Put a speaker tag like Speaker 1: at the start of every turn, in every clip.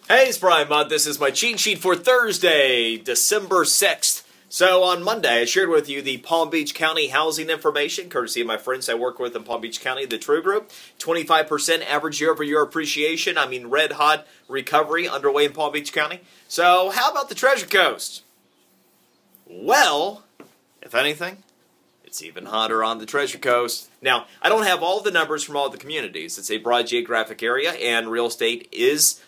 Speaker 1: Hey, it's Brian Mudd. This is my cheat sheet for Thursday, December 6th. So on Monday, I shared with you the Palm Beach County housing information, courtesy of my friends I work with in Palm Beach County, the True Group. 25% average year-over-year appreciation. I mean, red-hot recovery underway in Palm Beach County. So how about the Treasure Coast? Well, if anything, it's even hotter on the Treasure Coast. Now, I don't have all the numbers from all the communities. It's a broad geographic area, and real estate is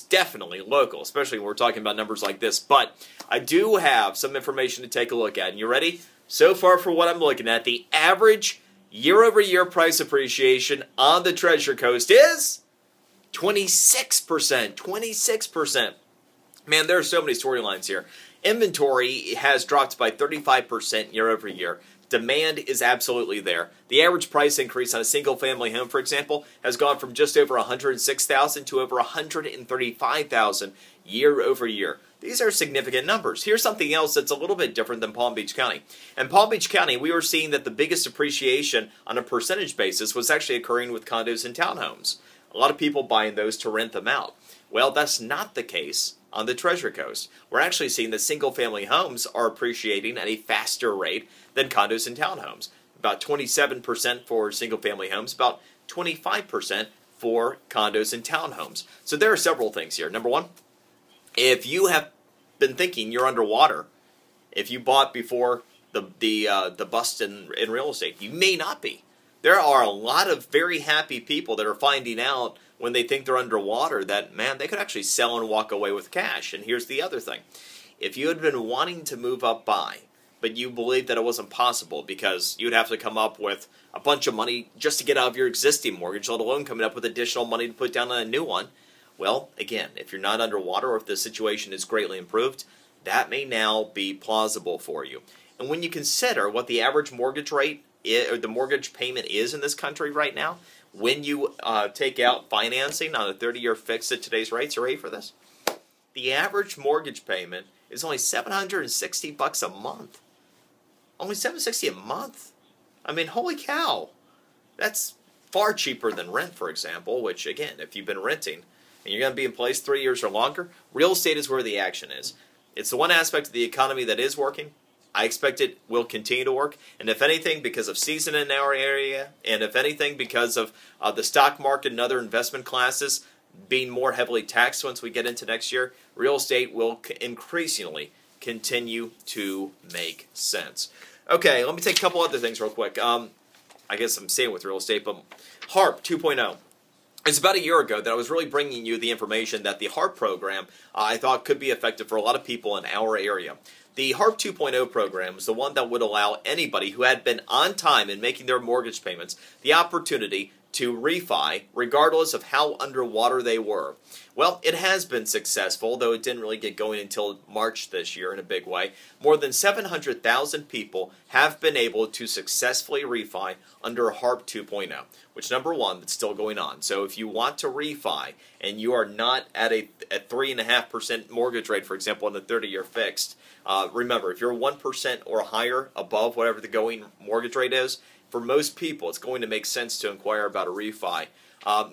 Speaker 1: definitely local, especially when we're talking about numbers like this. But I do have some information to take a look at. And you ready? So far for what I'm looking at, the average year-over-year price appreciation on the Treasure Coast is 26%. 26%. Man, there are so many storylines here. Inventory has dropped by 35% year-over-year. Demand is absolutely there. The average price increase on a single-family home, for example, has gone from just over $106,000 to over $135,000 year-over-year. These are significant numbers. Here's something else that's a little bit different than Palm Beach County. In Palm Beach County, we were seeing that the biggest appreciation on a percentage basis was actually occurring with condos and townhomes. A lot of people buying those to rent them out. Well, that's not the case on the Treasure Coast. We're actually seeing that single-family homes are appreciating at a faster rate than condos and townhomes. About 27% for single-family homes, about 25% for condos and townhomes. So there are several things here. Number one, if you have been thinking you're underwater, if you bought before the bust in real estate, you may not be. There are a lot of very happy people that are finding out when they think they're underwater that, man, they could actually sell and walk away with cash. And here's the other thing. If you had been wanting to move up by, but you believed that it wasn't possible because you'd have to come up with a bunch of money just to get out of your existing mortgage, let alone coming up with additional money to put down on a new one, well, again, if you're not underwater or if the situation is greatly improved, that may now be plausible for you. And when you consider what the average mortgage rate or the mortgage payment is in this country right now, when you take out financing on a 30-year fix at today's rates, are you ready for this? The average mortgage payment is only $760 a month. Only $760 a month? I mean, holy cow. That's far cheaper than rent, for example, which, again, if you've been renting and you're going to be in place 3 years or longer, real estate is where the action is. It's the one aspect of the economy that is working. I expect it will continue to work, and if anything, because of season in our area, and if anything, because of the stock market and other investment classes being more heavily taxed once we get into next year, real estate will increasingly continue to make sense. Okay, let me take a couple other things real quick. I guess I'm staying with real estate, but HARP 2.0. It's about a year ago that I was really bringing you the information that the HARP program I thought could be effective for a lot of people in our area. The HARP 2.0 program is the one that would allow anybody who had been on time in making their mortgage payments the opportunity to refi, regardless of how underwater they were. Well, it has been successful, though it didn't really get going until March this year in a big way. More than 700,000 people have been able to successfully refi under HARP 2.0, which, number one, that's still going on. So if you want to refi and you are not at a 3.5% mortgage rate, for example, on a 30-year fixed, remember, if you're 1% or higher above whatever the going mortgage rate is, for most people, it's going to make sense to inquire about a refi.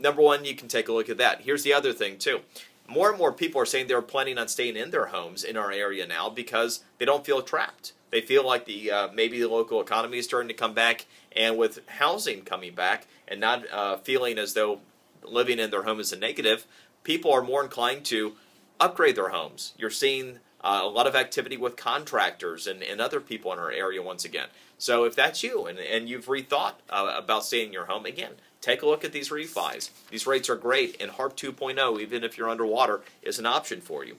Speaker 1: Number one, you can take a look at that. Here's the other thing, too. More and more people are saying they're planning on staying in their homes in our area now because they don't feel trapped. They feel like maybe the local economy is starting to come back, and with housing coming back and not feeling as though living in their home is a negative, people are more inclined to upgrade their homes. You're seeing a lot of activity with contractors and other people in our area once again. So if that's you and you've rethought about staying in your home, again, take a look at these refis. These rates are great, and HARP 2.0, even if you're underwater, is an option for you.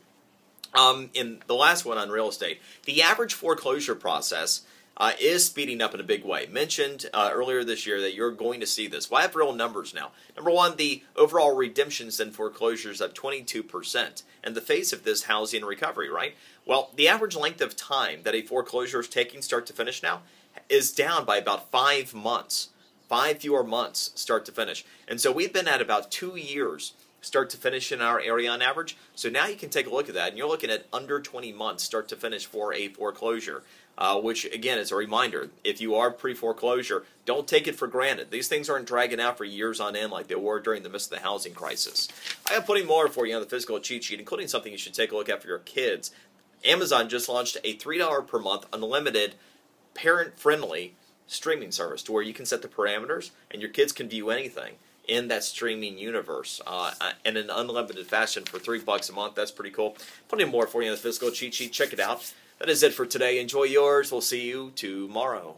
Speaker 1: In the last one on real estate, the average foreclosure process is speeding up in a big way. Mentioned earlier this year that you're going to see this. Well, I have real numbers now. Number one, the overall redemptions and foreclosures up 22% in the face of this housing recovery, right? Well, the average length of time that a foreclosure is taking start to finish now is down by about 5 months. 5 fewer months start to finish. And so we've been at about 2 years start to finish in our area on average. So now you can take a look at that, and you're looking at under 20 months start to finish for a foreclosure. Which, again, is a reminder, if you are pre-foreclosure, don't take it for granted. These things aren't dragging out for years on end like they were during the midst of the housing crisis. I have plenty more for you on the physical cheat sheet, including something you should take a look at for your kids. Amazon just launched a $3 per month unlimited parent-friendly streaming service to where you can set the parameters and your kids can view anything in that streaming universe in an unlimited fashion for $3 a month. That's pretty cool. Plenty more for you on the physical cheat sheet. Check it out. That is it for today. Enjoy yours. We'll see you tomorrow.